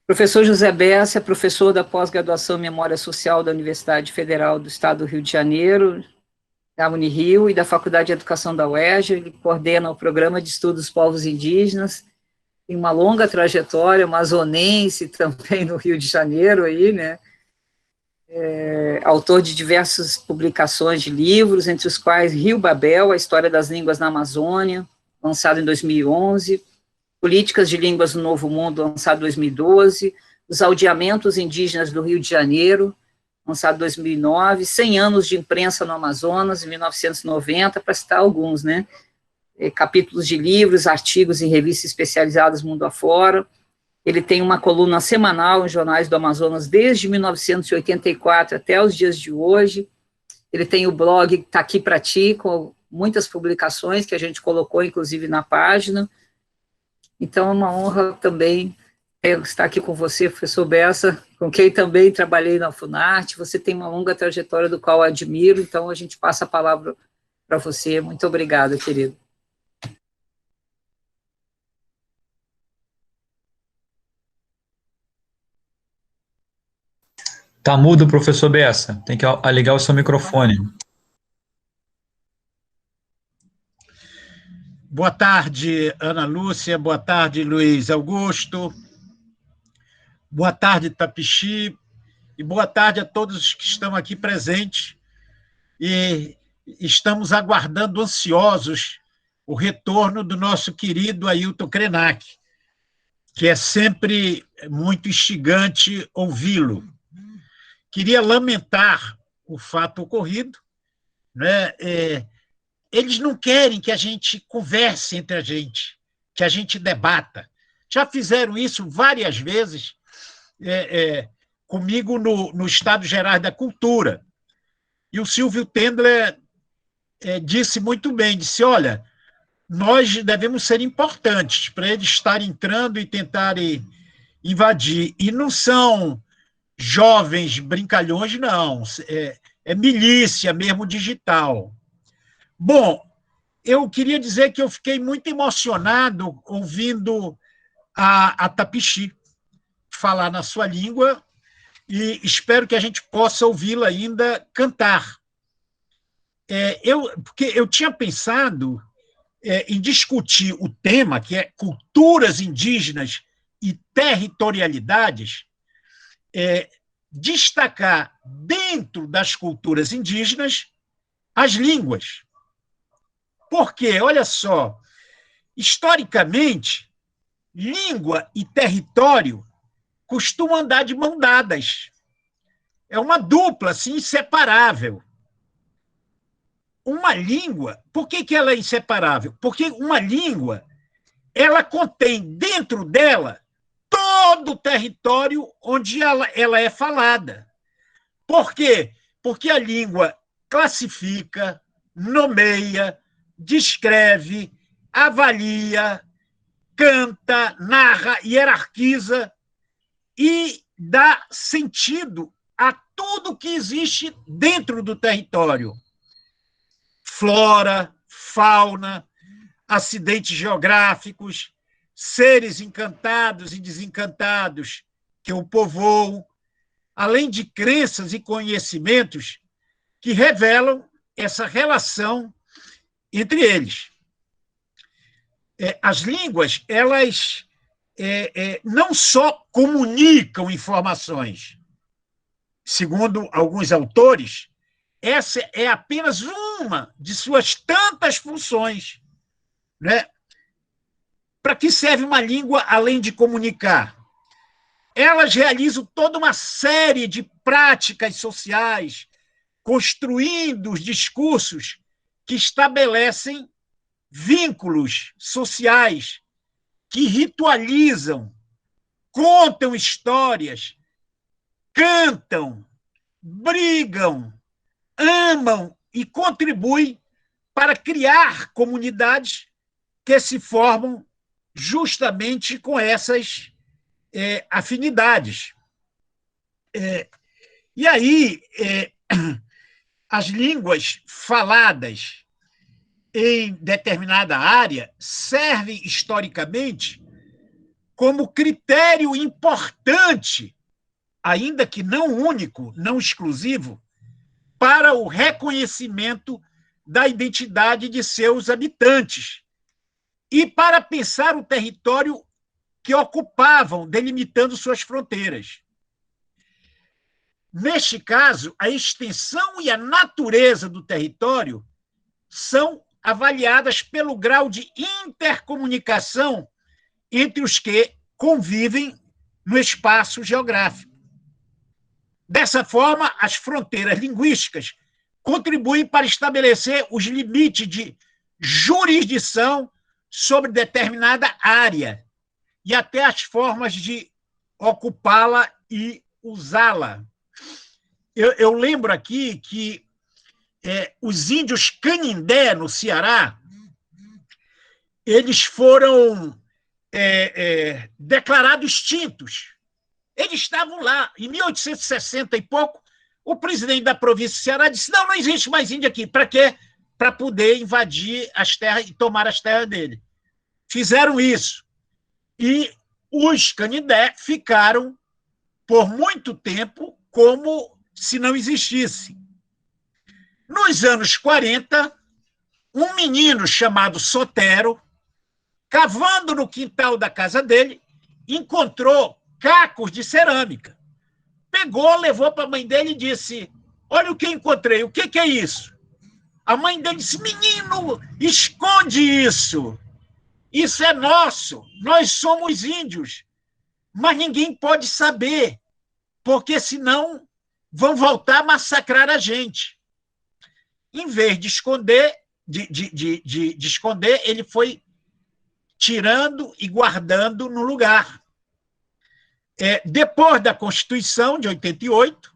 Professor José Bessa é professor da pós-graduação em Memória Social da Universidade Federal do Estado do Rio de Janeiro, da Unirio e da Faculdade de Educação da UERJ. Ele coordena o Programa de Estudos dos Povos Indígenas, tem uma longa trajetória amazonense também no Rio de Janeiro, aí, né? Autor de diversas publicações de livros, entre os quais Rio Babel, a História das Línguas na Amazônia, lançado em 2011, Políticas de Línguas no Novo Mundo, lançado em 2012, Os Aldeamentos Indígenas do Rio de Janeiro, lançado em 2009, 100 anos de imprensa no Amazonas, em 1990, para citar alguns, né? Capítulos de livros, artigos em revistas especializadas mundo afora. Ele tem uma coluna semanal em jornais do Amazonas desde 1984 até os dias de hoje. Ele tem o blog Tá Aqui Pra Ti, com muitas publicações que a gente colocou, inclusive, na página. Então, é uma honra também estar aqui com você, professor Bessa, com quem também trabalhei na Funarte. Você tem uma longa trajetória do qual eu admiro, então a gente passa a palavra para você. Muito obrigada, querido. Tá mudo, professor Bessa. Tem que ligar o seu microfone. Boa tarde, Ana Lúcia. Boa tarde, Luiz Augusto. Boa tarde, Tapixi. E boa tarde a todos que estão aqui presentes. E estamos aguardando ansiosos o retorno do nosso querido Ailton Krenak, que é sempre muito instigante ouvi-lo. Queria lamentar o fato ocorrido, né? Eles não querem que a gente converse entre a gente, que a gente debata. Já fizeram isso várias vezes comigo no Estado Gerais da Cultura. E o Silvio Tendler disse muito bem, disse, olha, nós devemos ser importantes para eles estarem entrando e tentarem invadir. E não são jovens brincalhões, não. É milícia mesmo digital. Bom, eu queria dizer que eu fiquei muito emocionado ouvindo a Tapixi falar na sua língua e espero que a gente possa ouvi-la ainda cantar. Porque eu tinha pensado em discutir o tema, que é culturas indígenas e territorialidades, destacar dentro das culturas indígenas as línguas. Porque, olha só, historicamente, língua e território costumam andar de mão dadas. É uma dupla, assim, inseparável. Uma língua, por que ela é inseparável? Porque uma língua, ela contém dentro dela todo o território onde ela é falada. Por quê? Porque a língua classifica, nomeia, descreve, avalia, canta, narra, hierarquiza e dá sentido a tudo que existe dentro do território. Flora, fauna, acidentes geográficos, seres encantados e desencantados que o povoam, além de crenças e conhecimentos que revelam essa relação entre eles. As línguas, elas não só comunicam informações, segundo alguns autores, essa é apenas uma de suas tantas funções, né? Para que serve uma língua além de comunicar? Elas realizam toda uma série de práticas sociais, construindo os discursos que estabelecem vínculos sociais, que ritualizam, contam histórias, cantam, brigam, amam e contribuem para criar comunidades que se formam justamente com essas afinidades. E aí, as línguas faladas em determinada área servem historicamente como critério importante, ainda que não único, não exclusivo, para o reconhecimento da identidade de seus habitantes e para pensar o território que ocupavam, delimitando suas fronteiras. Neste caso, a extensão e a natureza do território são avaliadas pelo grau de intercomunicação entre os que convivem no espaço geográfico. Dessa forma, as fronteiras linguísticas contribuem para estabelecer os limites de jurisdição sobre determinada área e até as formas de ocupá-la e usá-la. Eu lembro aqui que os índios Canindé, no Ceará, eles foram declarados extintos. Eles estavam lá. Em 1860 e pouco, o presidente da província do Ceará disse: não existe mais índio aqui. Para quê? Para poder invadir as terras e tomar as terras dele. Fizeram isso. E os Canindé ficaram, por muito tempo, como se não existisse. Nos anos 40, um menino chamado Sotero, cavando no quintal da casa dele, encontrou cacos de cerâmica. Pegou, levou para a mãe dele e disse: olha o que encontrei, o que é isso? A mãe dele disse: menino, esconde isso. Isso é nosso, nós somos índios. Mas ninguém pode saber, porque senão vão voltar a massacrar a gente. Em vez de esconder, de esconder, ele foi tirando e guardando no lugar. Depois da Constituição de 88,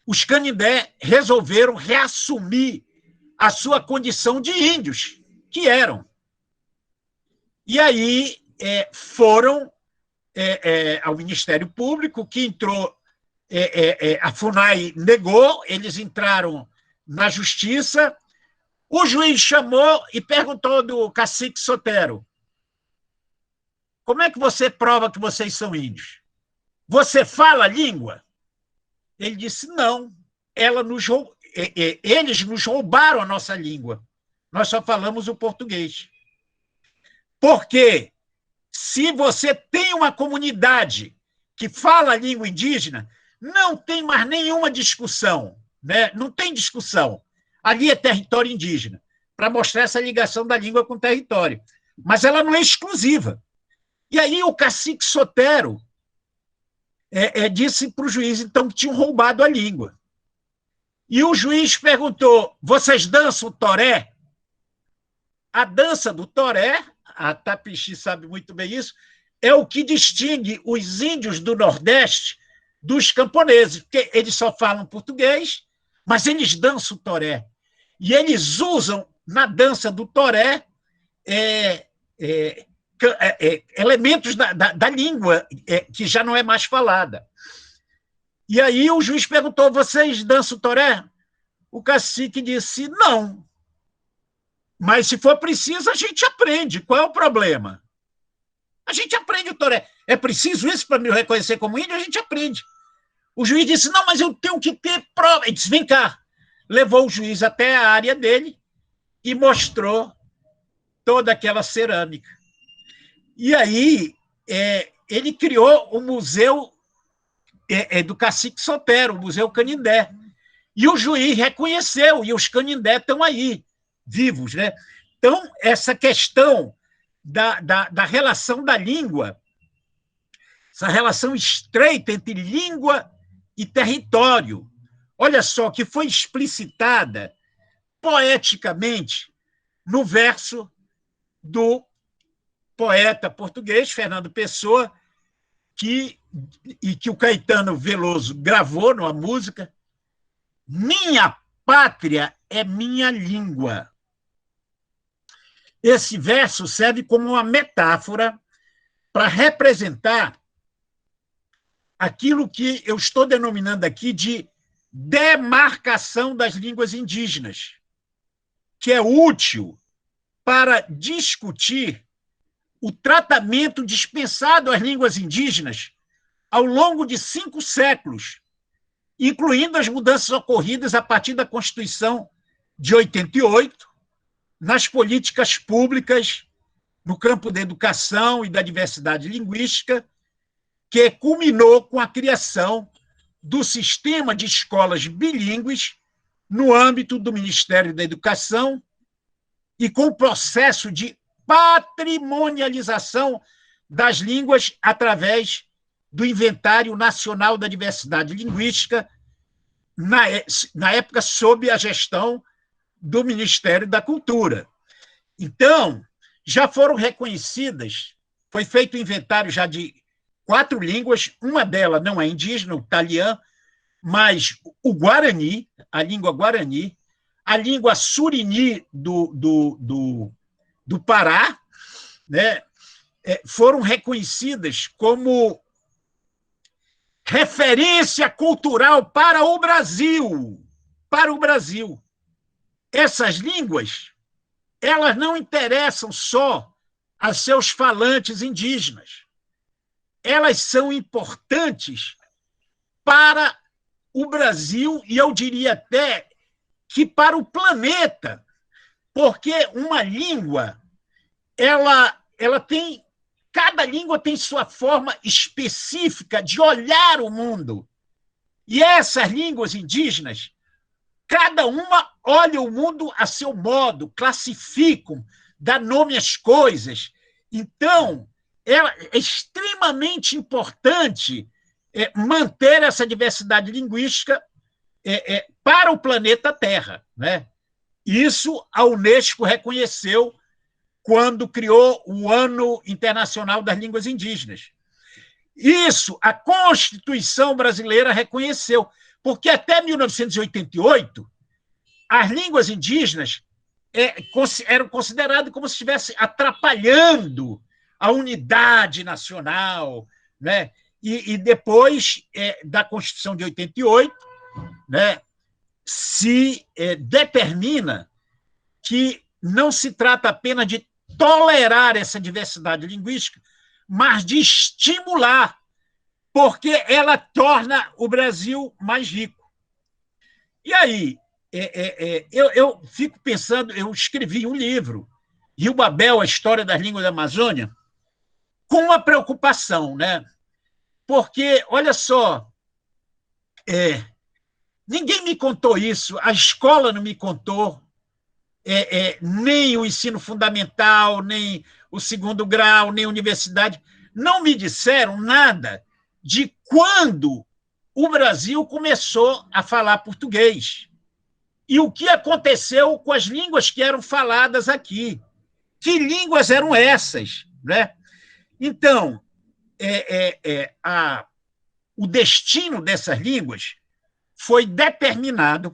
os Canindé resolveram reassumir a sua condição de índios, que eram. E aí foram ao Ministério Público, que entrou, a FUNAI negou, eles entraram na Justiça. O juiz chamou e perguntou do cacique Sotero: como é que você prova que vocês são índios? Você fala a língua? Ele disse: não, eles nos roubaram a nossa língua. Nós só falamos o português. Porque se você tem uma comunidade que fala a língua indígena, não tem mais nenhuma discussão, né? Não tem discussão. Ali é território indígena, para mostrar essa ligação da língua com o território. Mas ela não é exclusiva. E aí o cacique Sotero disse para o juiz, então, que tinham roubado a língua. E o juiz perguntou: vocês dançam o toré? A dança do toré, a Tapixi sabe muito bem isso, é o que distingue os índios do Nordeste dos camponeses, porque eles só falam português, mas eles dançam o toré. E eles usam, na dança do toré, elementos da língua que já não é mais falada. E aí o juiz perguntou: vocês dançam o toré? O cacique disse: não. Mas, se for preciso, a gente aprende. Qual é o problema? A gente aprende o toré. É preciso isso para me reconhecer como índio? A gente aprende. O juiz disse: não, mas eu tenho que ter prova. Ele disse: vem cá. Levou o juiz até a área dele e mostrou toda aquela cerâmica. E aí ele criou o museu do cacique Sotero, o Museu Canindé. E o juiz reconheceu, e os Canindé estão aí, vivos, né? Então, essa questão da relação da língua, essa relação estreita entre língua e território, olha só, que foi explicitada poeticamente no verso do poeta português Fernando Pessoa, que o Caetano Veloso gravou numa música: minha pátria é minha língua. Esse verso serve como uma metáfora para representar aquilo que eu estou denominando aqui de demarcação das línguas indígenas, que é útil para discutir o tratamento dispensado às línguas indígenas ao longo de 5 séculos, incluindo as mudanças ocorridas a partir da Constituição de 88, nas políticas públicas, no campo da educação e da diversidade linguística, que culminou com a criação do sistema de escolas bilíngues no âmbito do Ministério da Educação e com o processo de patrimonialização das línguas através do Inventário Nacional da Diversidade Linguística, na época sob a gestão do Ministério da Cultura. Então, já foram reconhecidas, foi feito o inventário já de 4 línguas, uma delas não é indígena, o italiano, mas o Guarani, a língua Guarani, a língua Surini do Pará, né, foram reconhecidas como referência cultural para o Brasil. Para o Brasil. Essas línguas, elas não interessam só a seus falantes indígenas. Elas são importantes para o Brasil e eu diria até que para o planeta, porque uma língua, cada língua tem sua forma específica de olhar o mundo. E essas línguas indígenas, cada uma olha o mundo a seu modo, classificam, dá nome às coisas. Então, é extremamente importante manter essa diversidade linguística para o planeta Terra, né? Isso a Unesco reconheceu quando criou o Ano Internacional das Línguas Indígenas. Isso a Constituição brasileira reconheceu, porque até 1988 as línguas indígenas eram consideradas como se estivesse atrapalhando a unidade nacional, né? E depois da Constituição de 88, né, se determina que não se trata apenas de tolerar essa diversidade linguística, mas de estimular, porque ela torna o Brasil mais rico. E aí, eu fico pensando, eu escrevi um livro, Rio Babel, a História das Línguas da Amazônia, com uma preocupação, né? Porque, olha só, ninguém me contou isso, a escola não me contou, nem o ensino fundamental, nem o segundo grau, nem a universidade, não me disseram nada de quando o Brasil começou a falar português e o que aconteceu com as línguas que eram faladas aqui. Que línguas eram essas, né? Então, o destino dessas línguas foi determinado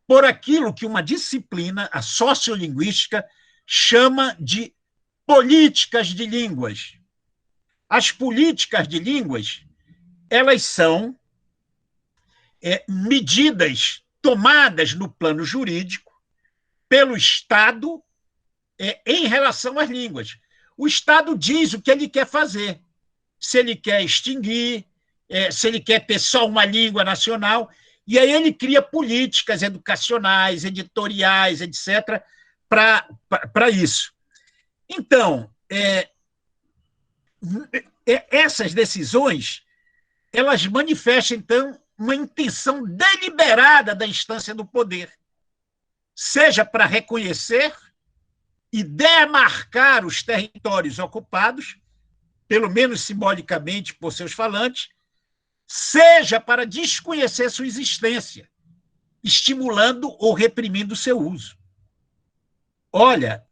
por aquilo que uma disciplina, a sociolinguística, chama de políticas de línguas. As políticas de línguas, elas são medidas tomadas no plano jurídico pelo Estado em relação às línguas. O Estado diz o que ele quer fazer, se ele quer extinguir, se ele quer ter só uma língua nacional, e aí ele cria políticas educacionais, editoriais, etc., para isso. Então, essas decisões, elas manifestam, então, uma intenção deliberada da instância do poder, seja para reconhecer e demarcar os territórios ocupados, pelo menos simbolicamente por seus falantes, seja para desconhecer sua existência, estimulando ou reprimindo o seu uso. Olha,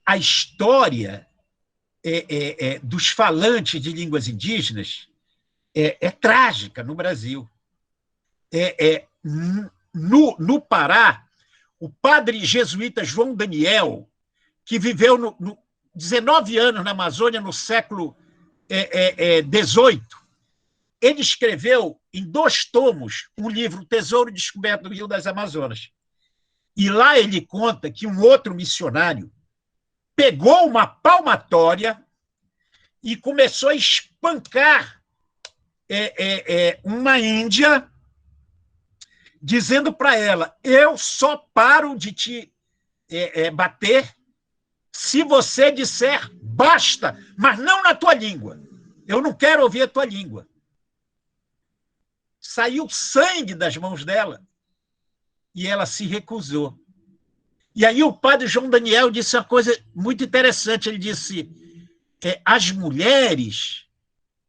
a história dos falantes de línguas indígenas é trágica no Brasil. No Pará, o padre jesuíta João Daniel, que viveu 19 anos na Amazônia no século XVIII, ele escreveu em 2 tomos um livro, Tesouro Descoberto do Rio das Amazonas. E lá ele conta que um outro missionário pegou uma palmatória e começou a espancar uma índia, dizendo para ela: eu só paro de te bater se você disser basta, mas não na tua língua. Eu não quero ouvir a tua língua. Saiu sangue das mãos dela e ela se recusou. E aí o padre João Daniel disse uma coisa muito interessante. Ele disse: as mulheres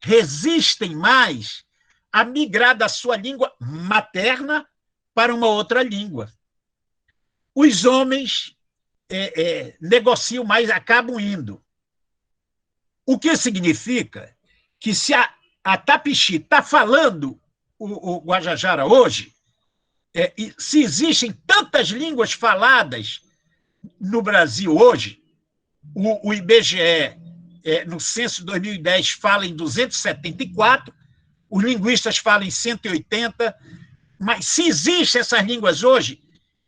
resistem mais a migrar da sua língua materna para uma outra língua. Os homens negociam mais, acabam indo. O que significa que se a Tapixi está falando o Guajajara hoje, se existem tantas línguas faladas no Brasil hoje, o IBGE, no censo de 2010, fala em 274, os linguistas falam em 180, mas se existem essas línguas hoje,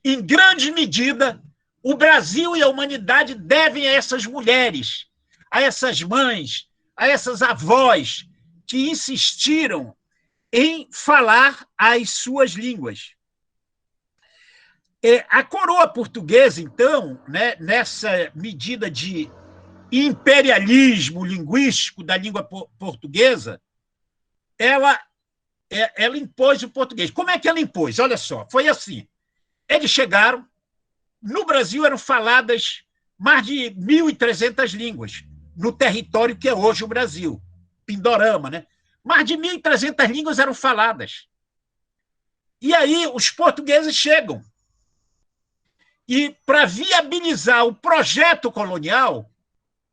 em grande medida, o Brasil e a humanidade devem a essas mulheres, a essas mães, a essas avós que insistiram em falar as suas línguas. A coroa portuguesa, então, né, nessa medida de imperialismo linguístico da língua portuguesa, ela impôs o português. Como é que ela impôs? Olha só, foi assim. Eles chegaram, no Brasil eram faladas mais de 1.300 línguas, no território que é hoje o Brasil, Pindorama, né? Mais de 1.300 línguas eram faladas. E aí os portugueses chegam. E, para viabilizar o projeto colonial,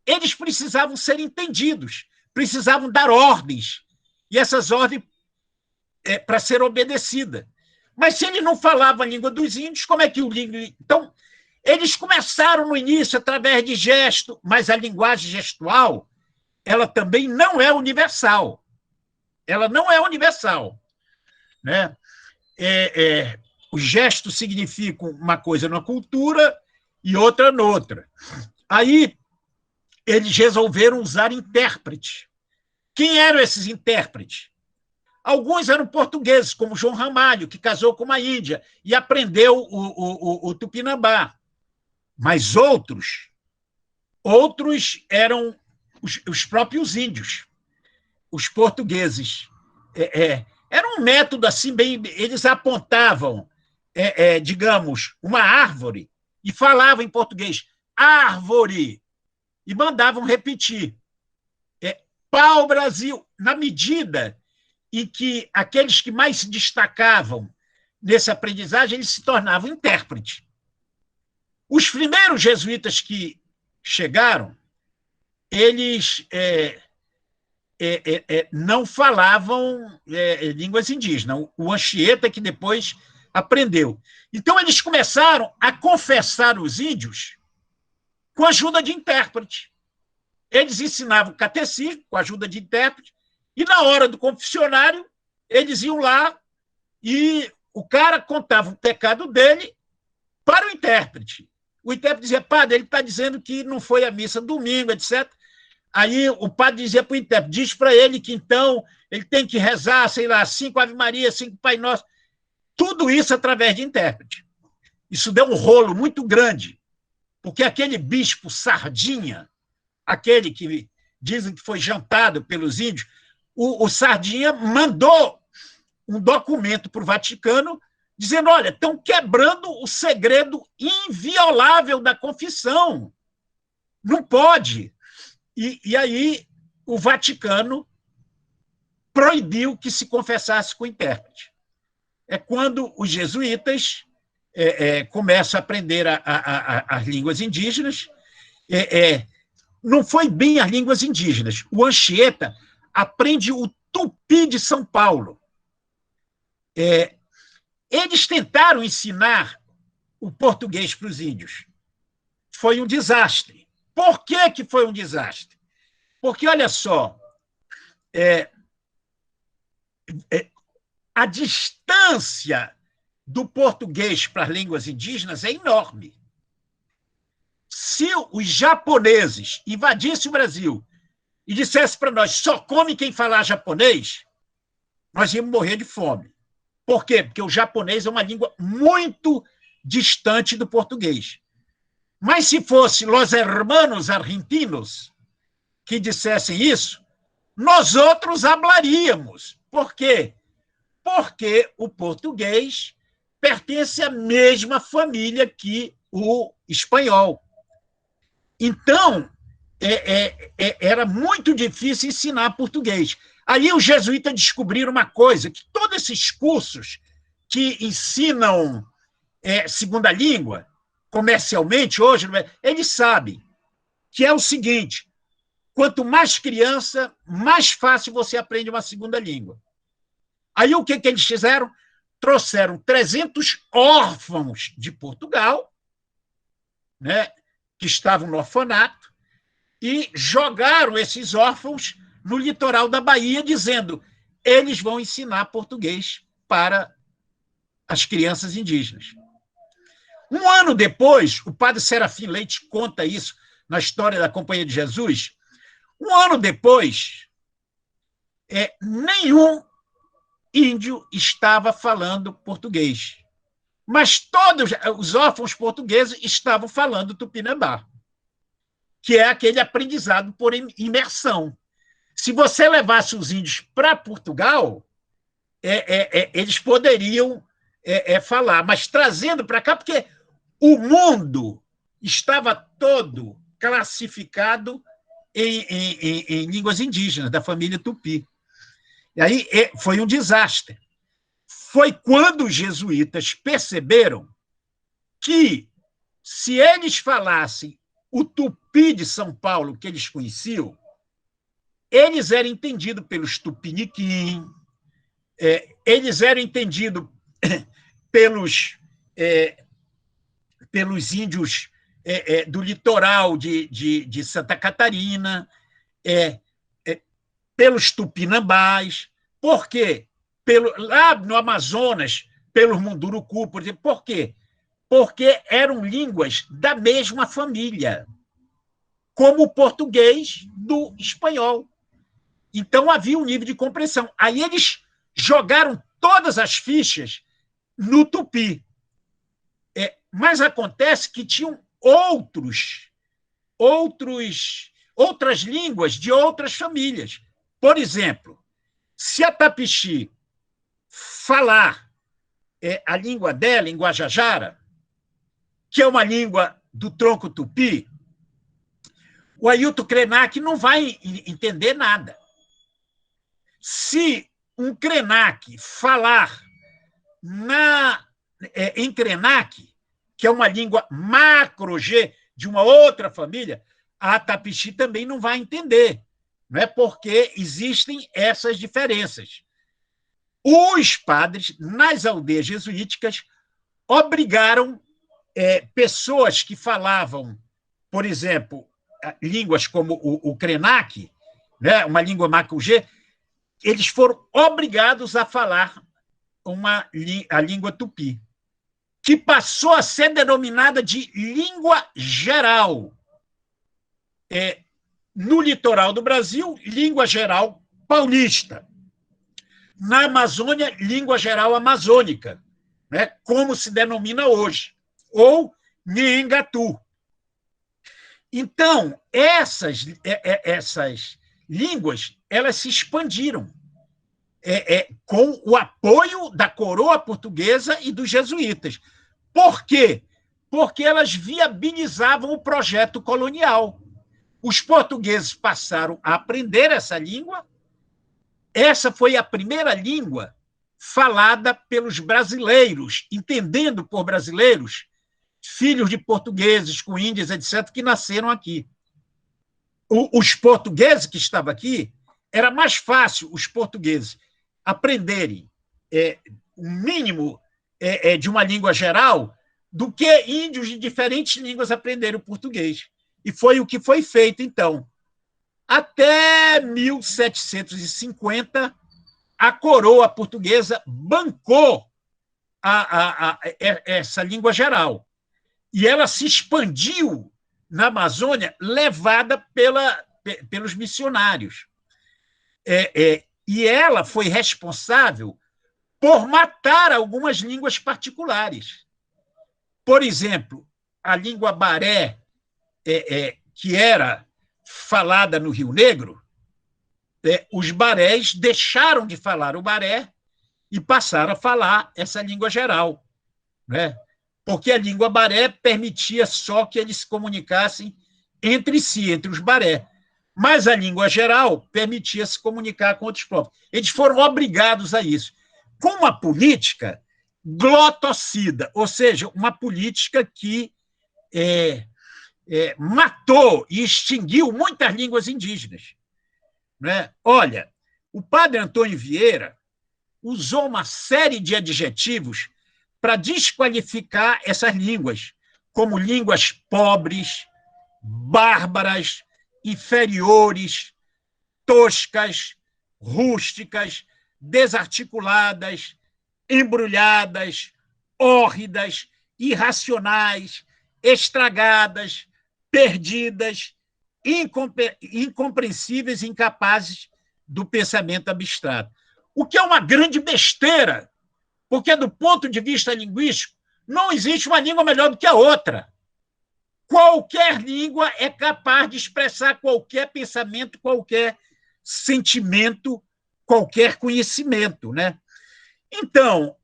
eles precisavam ser entendidos, precisavam dar ordens, e essas ordens para ser obedecida. Mas se ele não falava a língua dos índios, como é que o língua... Então, eles começaram no início através de gesto, mas a linguagem gestual, ela também não é universal. Ela não é universal, né? Os gestos significam uma coisa numa cultura e outra noutra. Aí, eles resolveram usar intérprete. Quem eram esses intérpretes? Alguns eram portugueses, como João Ramalho, que casou com uma índia e aprendeu o tupinambá. Mas outros eram os próprios índios, os portugueses. Era um método assim, bem. Eles apontavam, digamos, uma árvore e falavam em português, árvore, e mandavam repetir. Pau Brasil, na medida em que aqueles que mais se destacavam nessa aprendizagem, eles se tornavam intérpretes. Os primeiros jesuítas que chegaram, eles não falavam línguas indígenas. O Anchieta que depois aprendeu. Então, eles começaram a confessar os índios com a ajuda de intérprete. Eles ensinavam catecismo com a ajuda de intérprete, e na hora do confessionário, eles iam lá e o cara contava o pecado dele para o intérprete. O intérprete dizia: padre, ele está dizendo que não foi à missa domingo, etc. Aí o padre dizia para o intérprete: diz para ele que então ele tem que rezar, sei lá, 5 Ave Maria, 5 Pai Nosso. Tudo isso através de intérprete. Isso deu um rolo muito grande, porque aquele bispo Sardinha, aquele que dizem que foi jantado pelos índios, o Sardinha mandou um documento para o Vaticano dizendo: olha, estão quebrando o segredo inviolável da confissão. Não pode. E aí o Vaticano proibiu que se confessasse com intérprete. É quando os jesuítas começam a aprender as línguas indígenas. Não foi bem as línguas indígenas. O Anchieta aprende o tupi de São Paulo. Eles tentaram ensinar o português para os índios. Foi um desastre. Por que foi um desastre? Porque, olha só, a distância do português para as línguas indígenas é enorme. Se os japoneses invadissem o Brasil e dissessem para nós, só come quem falar japonês, nós íamos morrer de fome. Por quê? Porque o japonês é uma língua muito distante do português. Mas se fosse los hermanos argentinos que dissessem isso, nós outros hablaríamos. Por quê? Porque o português pertence à mesma família que o espanhol. Então, era muito difícil ensinar português. Aí os jesuítas descobriram uma coisa, que todos esses cursos que ensinam segunda língua, comercialmente hoje, eles sabem que é o seguinte, quanto mais criança, mais fácil você aprende uma segunda língua. Aí o que eles fizeram? Trouxeram 300 órfãos de Portugal, né, que estavam no orfanato, e jogaram esses órfãos no litoral da Bahia, dizendo eles vão ensinar português para as crianças indígenas. Um ano depois, o padre Serafim Leite conta isso na história da Companhia de Jesus, um ano depois, nenhum índio estava falando português, mas todos os órfãos portugueses estavam falando tupinambá, que é aquele aprendizado por imersão. Se você levasse os índios para Portugal, eles poderiam falar, mas trazendo para cá, porque o mundo estava todo classificado em línguas indígenas, da família Tupi. E aí foi um desastre. Foi quando os jesuítas perceberam que, se eles falassem o tupi de São Paulo, que eles conheciam, eles eram entendidos pelos tupiniquim, eles eram entendidos pelos índios do litoral de Santa Catarina, pelos tupinambás. Por quê? Lá no Amazonas, pelos Munduruku, por exemplo. Por quê? Porque eram línguas da mesma família, como o português do espanhol. Então, havia um nível de compreensão. Aí eles jogaram todas as fichas no tupi. Mas acontece que tinham outras línguas de outras famílias. Por exemplo, se a Tapixi falar a língua dela, em Guajajara, que é uma língua do tronco tupi, o Ailton Krenak não vai entender nada. Se um Krenak falar em Krenak, que é uma língua macro-G de uma outra família, a Tapixi também não vai entender, não é? Porque existem essas diferenças. Os padres, nas aldeias jesuíticas, obrigaram pessoas que falavam, por exemplo, línguas como o Krenak, né, uma língua macro-G, eles foram obrigados a falar a língua tupi, que passou a ser denominada de língua geral. No litoral do Brasil, língua geral paulista. Na Amazônia, língua geral amazônica, né, como se denomina hoje, ou Nhengatu. Então, essas línguas, elas se expandiram com o apoio da coroa portuguesa e dos jesuítas. Por quê? Porque elas viabilizavam o projeto colonial. Os portugueses passaram a aprender essa língua. Essa foi a primeira língua falada pelos brasileiros, entendendo por brasileiros, filhos de portugueses, com índios, etc., que nasceram aqui. Os portugueses que estavam aqui, era mais fácil os portugueses aprenderem o mínimo de uma língua geral do que índios de diferentes línguas aprenderem o português. E foi o que foi feito, então. Até 1750, a coroa portuguesa bancou essa língua geral. E ela se expandiu na Amazônia levada pelos missionários. E ela foi responsável por matar algumas línguas particulares. Por exemplo, a língua baré, que era falada no Rio Negro, os barés deixaram de falar o baré e passaram a falar essa língua geral, né? Porque a língua baré permitia só que eles se comunicassem entre si, entre os baré. Mas a língua geral permitia se comunicar com outros povos. Eles foram obrigados a isso, com uma política glotocida, ou seja, uma política que matou e extinguiu muitas línguas indígenas, né? Olha, o padre Antônio Vieira usou uma série de adjetivos para desqualificar essas línguas, como línguas pobres, bárbaras, inferiores, toscas, rústicas, desarticuladas, embrulhadas, hórridas, irracionais, estragadas, perdidas, incompreensíveis e incapazes do pensamento abstrato. O que é uma grande besteira, porque, do ponto de vista linguístico, não existe uma língua melhor do que a outra. Qualquer língua é capaz de expressar qualquer pensamento, qualquer sentimento, qualquer conhecimento, né? Então,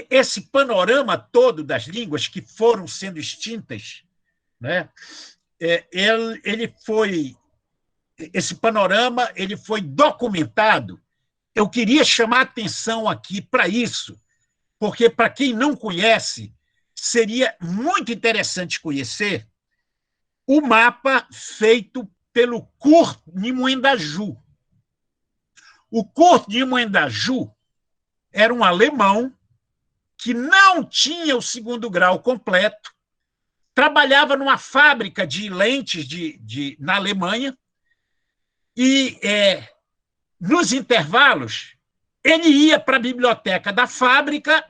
esse panorama todo das línguas que foram sendo extintas, né? Esse panorama ele foi documentado. Eu queria chamar a atenção aqui para isso, porque, para quem não conhece, seria muito interessante conhecer o mapa feito pelo Kurt Niemoendaju. O Kurt Niemoendaju era um alemão que não tinha o segundo grau completo, trabalhava numa fábrica de lentes na Alemanha e, nos intervalos, ele ia para a biblioteca da fábrica,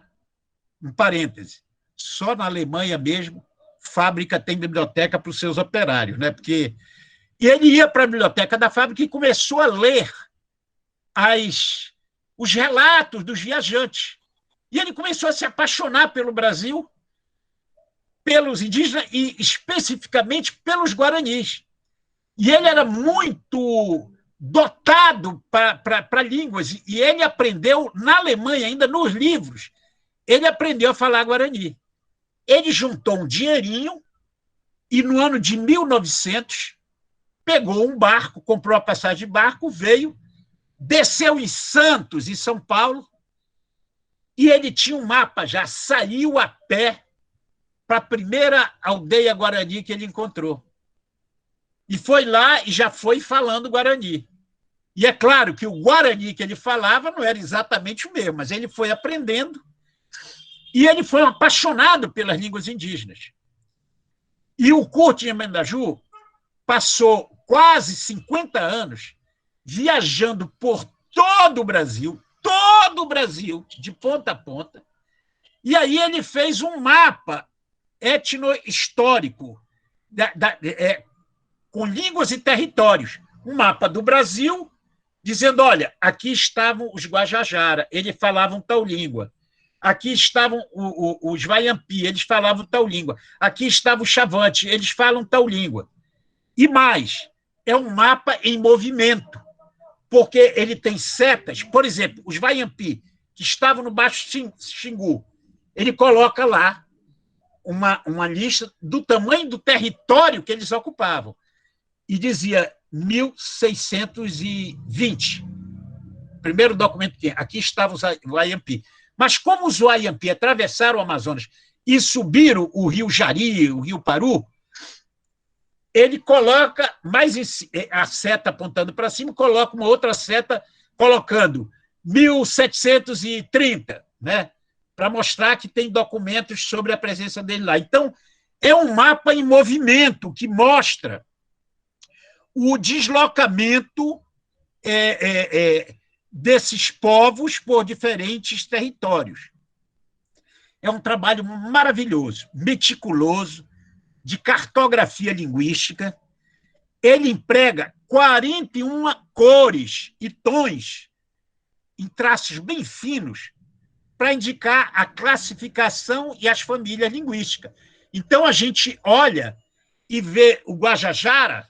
um parêntese, só na Alemanha mesmo, fábrica tem biblioteca para os seus operários, né? Porque ele ia para a biblioteca da fábrica e começou a ler os relatos dos viajantes. E ele começou a se apaixonar pelo Brasil, pelos indígenas e, especificamente, pelos guaranis. E ele era muito dotado para línguas, e ele aprendeu, na Alemanha, ainda nos livros, ele aprendeu a falar guarani. Ele juntou um dinheirinho e, no ano de 1900, pegou um barco, comprou a passagem de barco, veio, desceu em Santos, em São Paulo, e ele tinha um mapa já, saiu a pé para a primeira aldeia guarani que ele encontrou. E foi lá e já foi falando guarani. E é claro que o guarani que ele falava não era exatamente o mesmo, mas ele foi aprendendo e ele foi um apaixonado pelas línguas indígenas. E o Kurt Niemoendaju passou quase 50 anos viajando por todo o Brasil, de ponta a ponta, e aí ele fez um mapa etnohistórico com línguas e territórios, um mapa do Brasil, dizendo, olha, aqui estavam os Guajajara, eles falavam tal língua. Aqui estavam os Vaiampi, eles falavam tal língua. Aqui estava o Chavante, eles falam tal língua. E mais, é um mapa em movimento, porque ele tem setas. Por exemplo, os Vaiampi, que estavam no Baixo Xingu, ele coloca lá uma lista do tamanho do território que eles ocupavam. E dizia 1620. Primeiro documento que aqui estavam os Vaiampi. Mas como os Vaiampi atravessaram o Amazonas e subiram o rio Jari, o rio Paru, ele coloca mais a seta apontando para cima, coloca uma outra seta colocando 1730, né? Para mostrar que tem documentos sobre a presença dele lá. Então, é um mapa em movimento que mostra o deslocamento desses povos por diferentes territórios. é um trabalho maravilhoso, meticuloso, de cartografia linguística. Ele emprega 41 cores e tons em traços bem finos para indicar a classificação e as famílias linguísticas. Então, a gente olha e vê o Guajajara,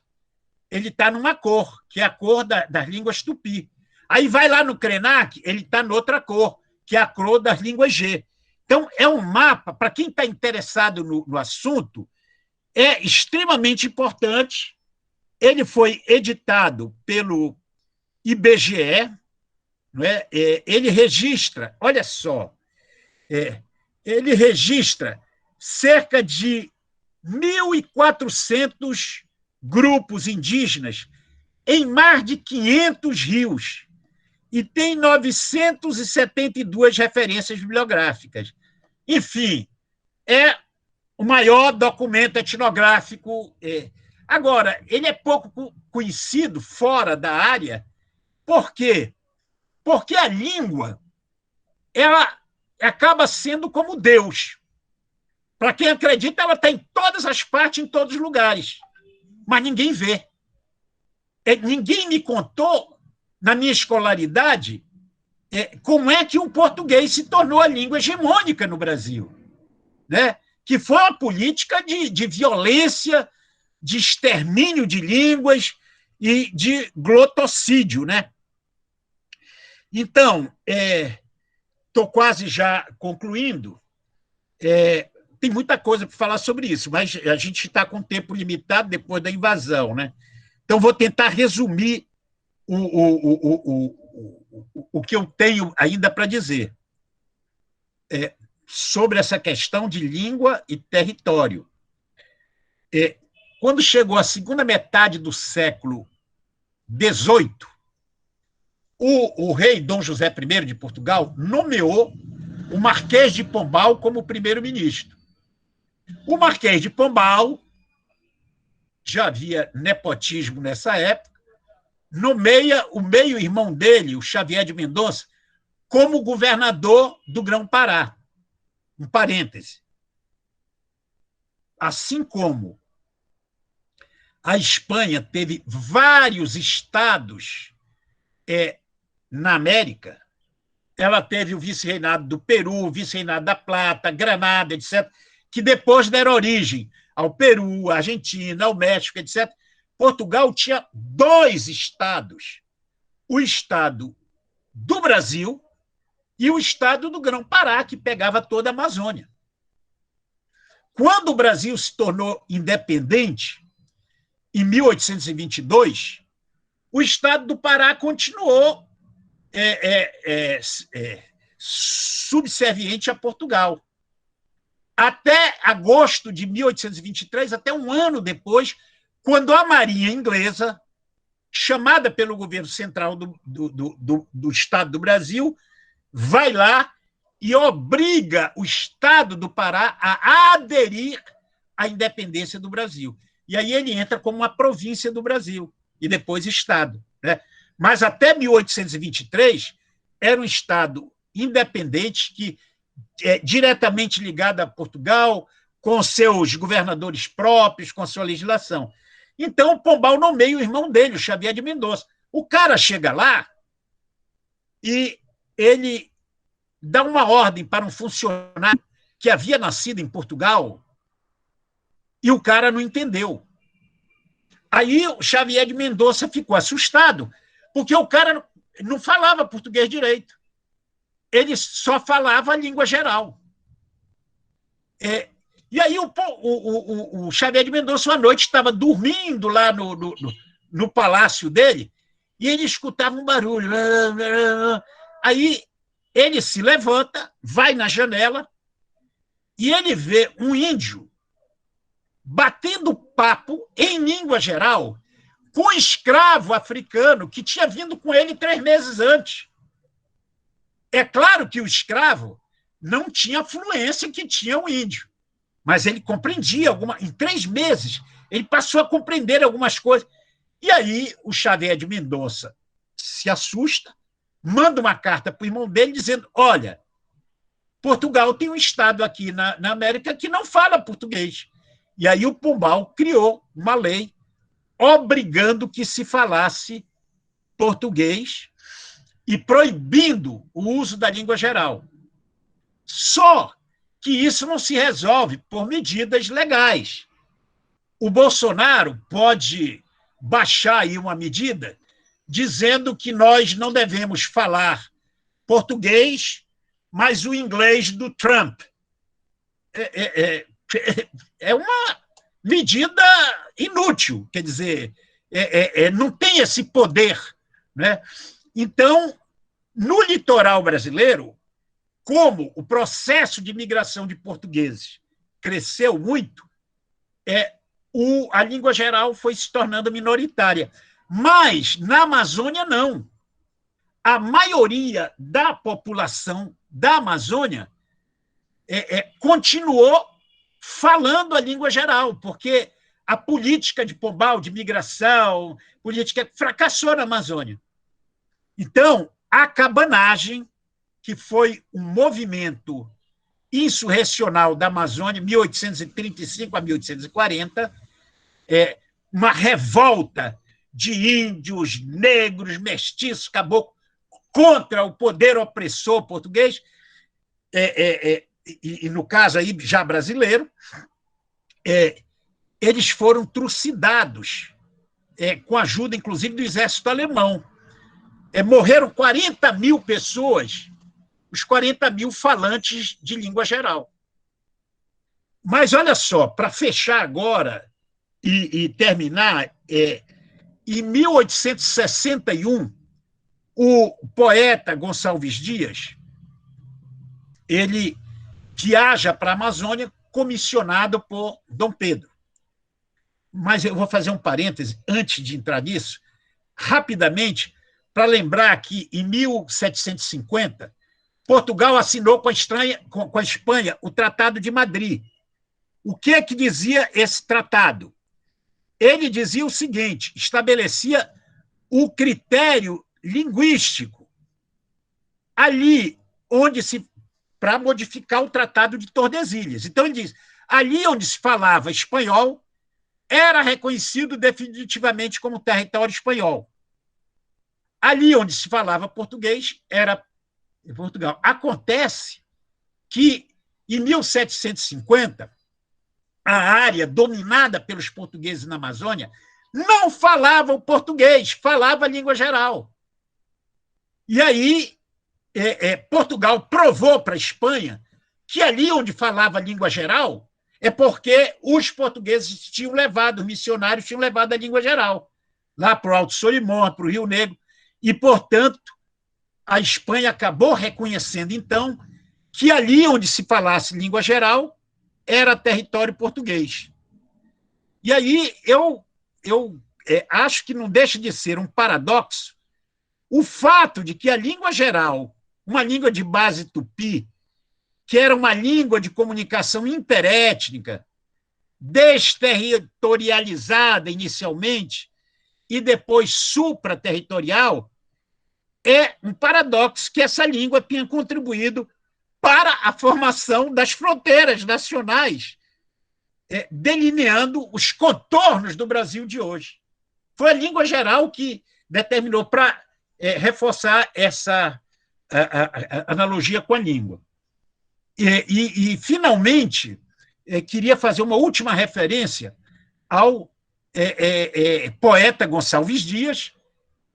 ele está numa cor, que é a cor das línguas tupi. Aí vai lá no Krenak, ele está noutra cor, que é a cor das línguas G. Então, é um mapa, para quem está interessado no assunto, é extremamente importante. Ele foi editado pelo IBGE, não é? Ele registra, olha só, ele registra cerca de 1.400 grupos indígenas em mais de 500 rios e tem 972 referências bibliográficas. Enfim, é o maior documento etnográfico. Agora, ele é pouco conhecido fora da área. Por quê? Porque a língua ela acaba sendo como Deus. Para quem acredita, ela está em todas as partes, em todos os lugares. Mas ninguém vê. Ninguém me contou, na minha escolaridade, como é que o português se tornou a língua hegemônica no Brasil, né? Que foi uma política de violência, de extermínio de línguas e de glotocídio, né? Então, estou quase já concluindo. Tem muita coisa para falar sobre isso, mas a gente está com tempo limitado depois da invasão, né? Então, vou tentar resumir o que eu tenho ainda para dizer sobre essa questão de língua e território. Quando chegou a segunda metade do século XVIII, o rei Dom José I de Portugal nomeou o Marquês de Pombal como primeiro-ministro. O Marquês de Pombal, já havia nepotismo nessa época, nomeia o meio-irmão dele, o Xavier de Mendonça, como governador do Grão-Pará. Um parêntese. Assim como a Espanha teve vários estados na América, ela teve o vice-reinado do Peru, o vice-reinado da Plata, Granada, etc., que depois deram origem ao Peru, à Argentina, ao México, etc. Portugal tinha 2 estados, o estado do Brasil e o estado do Grão-Pará, que pegava toda a Amazônia. Quando o Brasil se tornou independente, em 1822, o estado do Pará continuou subserviente a Portugal. Até agosto de 1823, até um ano depois, quando a Marinha Inglesa, chamada pelo governo central do Estado do Brasil, vai lá e obriga o Estado do Pará a aderir à independência do Brasil. E aí ele entra como uma província do Brasil, e depois Estado, né? Mas até 1823 era um Estado independente que diretamente ligado a Portugal, com seus governadores próprios, com sua legislação. Então, o Pombal nomeia o irmão dele, o Xavier de Mendonça. O cara chega lá e ele dá uma ordem para um funcionário que havia nascido em Portugal e o cara não entendeu. Aí o Xavier de Mendonça ficou assustado, porque o cara não falava português direito. Ele só falava a língua geral. E aí o Xavier de Mendonça, uma noite, estava dormindo lá no palácio dele, e ele escutava um barulho. Aí ele se levanta, vai na janela, e ele vê um índio batendo papo em língua geral com um escravo africano que tinha vindo com ele 3 meses antes. É claro que o escravo não tinha a fluência que tinha o índio, mas ele compreendia em 3 meses, ele passou a compreender algumas coisas. E aí o Xavier de Mendonça se assusta, manda uma carta para o irmão dele dizendo: olha, Portugal tem um estado aqui na América que não fala português. E aí o Pombal criou uma lei obrigando que se falasse português e proibindo o uso da língua geral. Só que isso não se resolve por medidas legais. O Bolsonaro pode baixar aí uma medida dizendo que nós não devemos falar português, mas o inglês do Trump. É uma medida inútil, quer dizer, não tem esse poder, né? Então, no litoral brasileiro, como o processo de migração de portugueses cresceu muito, a língua geral foi se tornando minoritária. Mas, na Amazônia, não. A maioria da população da Amazônia continuou falando a língua geral, porque a política de Pombal, de migração, política fracassou na Amazônia. Então, a cabanagem, que foi um movimento insurrecional da Amazônia, 1835 a 1840, uma revolta de índios, negros, mestiços, caboclos, contra o poder opressor português, e no caso aí já brasileiro, eles foram trucidados, com a ajuda, inclusive, do exército alemão. Morreram 40 mil pessoas, os 40 mil falantes de língua geral. Mas, olha só, para fechar agora e terminar, em 1861, o poeta Gonçalves Dias, ele viaja para a Amazônia comissionado por Dom Pedro. Mas eu vou fazer um parêntese antes de entrar nisso, rapidamente, para lembrar que, em 1750, Portugal assinou com a Espanha o Tratado de Madrid. O que é que dizia esse tratado? Ele dizia o seguinte, estabelecia o critério linguístico ali onde para modificar o Tratado de Tordesilhas. Então, ele diz, ali onde se falava espanhol, era reconhecido definitivamente como território espanhol. Ali onde se falava português, era Portugal. Acontece que, em 1750, a área dominada pelos portugueses na Amazônia não falava o português, falava a língua geral. E aí, Portugal provou para a Espanha que ali onde falava a língua geral é porque os portugueses tinham levado, os missionários tinham levado a língua geral, lá para o Alto Solimões, para o Rio Negro, e, portanto, a Espanha acabou reconhecendo, então, que ali onde se falasse língua geral era território português. E aí eu acho que não deixa de ser um paradoxo o fato de que a língua geral, uma língua de base tupi, que era uma língua de comunicação interétnica, desterritorializada inicialmente e depois supraterritorial, é um paradoxo que essa língua tenha contribuído para a formação das fronteiras nacionais, delineando os contornos do Brasil de hoje. Foi a língua geral que determinou para reforçar essa analogia com a língua. E finalmente, queria fazer uma última referência ao poeta Gonçalves Dias.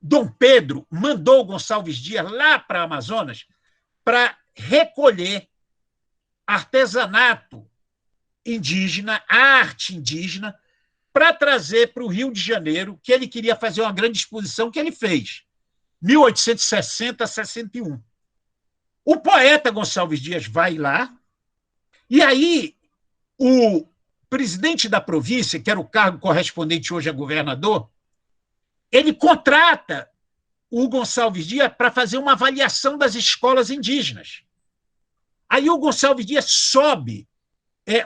Dom Pedro mandou Gonçalves Dias lá para Amazonas para recolher artesanato indígena, arte indígena, para trazer para o Rio de Janeiro, que ele queria fazer uma grande exposição, que ele fez, 1860 a 61. O poeta Gonçalves Dias vai lá, e aí o presidente da província, que era o cargo correspondente hoje a governador, ele contrata o Gonçalves Dias para fazer uma avaliação das escolas indígenas. Aí o Gonçalves Dias sobe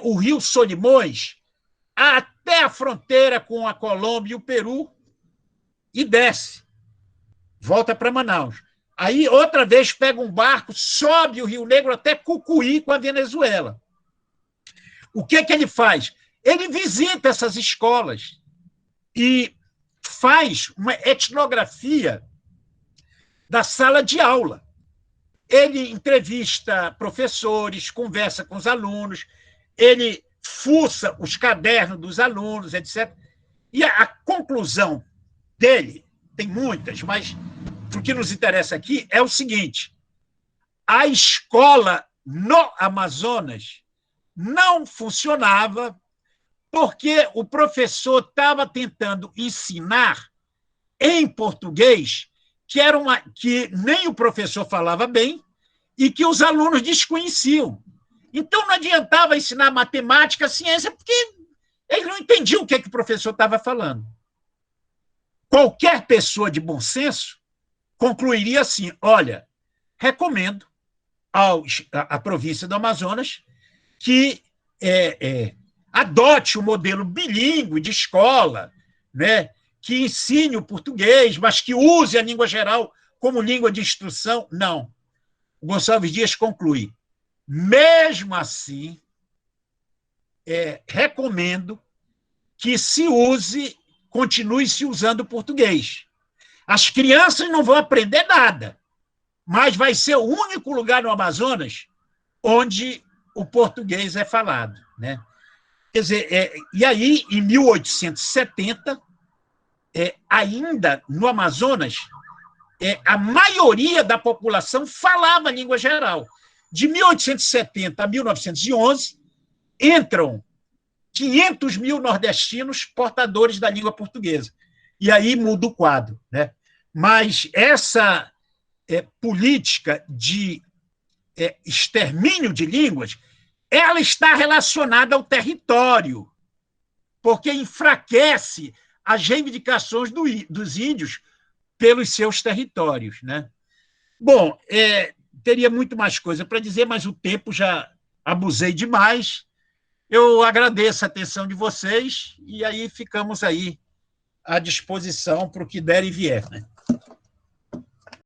o Rio Solimões até a fronteira com a Colômbia e o Peru e desce, volta para Manaus. Aí, outra vez, pega um barco, sobe o Rio Negro até Cucuí, com a Venezuela. O que ele faz? Ele visita essas escolas e faz uma etnografia da sala de aula. Ele entrevista professores, conversa com os alunos, ele fuça os cadernos dos alunos, etc. E a conclusão dele, tem muitas, mas o que nos interessa aqui é o seguinte: a escola no Amazonas não funcionava porque o professor estava tentando ensinar em português que nem o professor falava bem e que os alunos desconheciam. Então, não adiantava ensinar matemática, ciência, porque eles não entendiam o que o professor estava falando. Qualquer pessoa de bom senso concluiria assim: olha, recomendo à província do Amazonas que adote o modelo bilíngue de escola, né, que ensine o português, mas que use a língua geral como língua de instrução. Não. O Gonçalves Dias conclui: mesmo assim, recomendo que continue se usando o português. As crianças não vão aprender nada, mas vai ser o único lugar no Amazonas onde o português é falado, né? Quer dizer, e aí, em 1870, ainda no Amazonas, a maioria da população falava a língua geral. De 1870 a 1911, entram 500 mil nordestinos portadores da língua portuguesa. E aí muda o quadro, né? Mas essa política de extermínio de línguas, ela está relacionada ao território, porque enfraquece as reivindicações dos índios pelos seus territórios, né? Bom, teria muito mais coisa para dizer, mas o tempo já abusei demais. Eu agradeço a atenção de vocês e aí ficamos aí à disposição para o que der e vier, né?